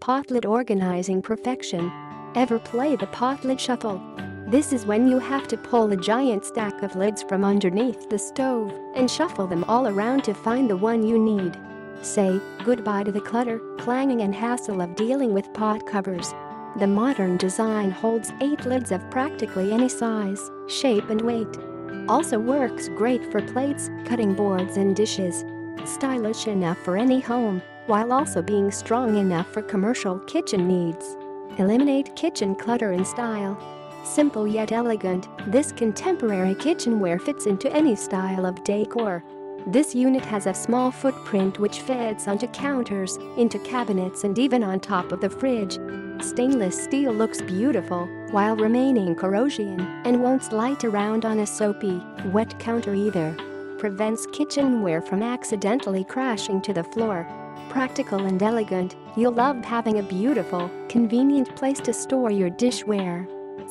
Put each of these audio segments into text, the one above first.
pot lid organizing perfection. Ever play the pot lid shuffle? This is when you have to pull a giant stack of lids from underneath the stove and shuffle them all around to find the one you need. Say goodbye to the clutter, clanging and hassle of dealing with pot covers. The modern design holds 8 lids of practically any size, shape and weight. Also works great for plates, cutting boards and dishes. Stylish enough for any home, while also being strong enough for commercial kitchen needs. Eliminate kitchen clutter in style. Simple yet elegant, this contemporary kitchenware fits into any style of decor. This unit has a small footprint which fits onto counters, into cabinets and even on top of the fridge. Stainless steel looks beautiful while remaining corrosion and won't slide around on a soapy, wet counter either. Prevents kitchenware from accidentally crashing to the floor. Practical and elegant, you'll love having a beautiful, convenient place to store your dishware.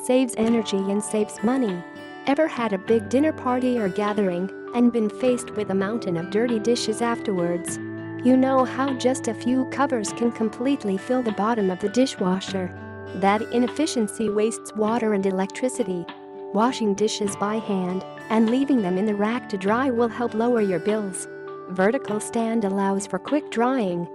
Saves energy and saves money. Ever had a big dinner party or gathering and been faced with a mountain of dirty dishes afterwards? You know how just a few covers can completely fill the bottom of the dishwasher. That inefficiency wastes water and electricity. Washing dishes by hand and leaving them in the rack to dry will help lower your bills. Vertical stand allows for quick drying.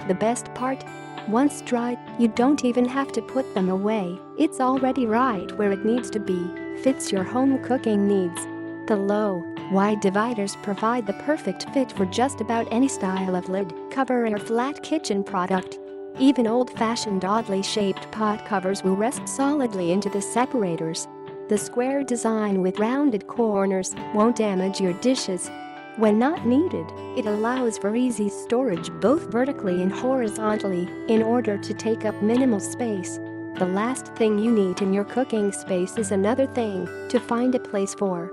The best part? Once dried, you don't even have to put them away. It's already right where it needs to be. Fits your home cooking needs. The low, wide dividers provide the perfect fit for just about any style of lid, cover or flat kitchen product. Even old-fashioned oddly shaped pot covers will rest solidly into the separators. The square design with rounded corners won't damage your dishes. When not needed, it allows for easy storage both vertically and horizontally in order to take up minimal space. The last thing you need in your cooking space is another thing to find a place for.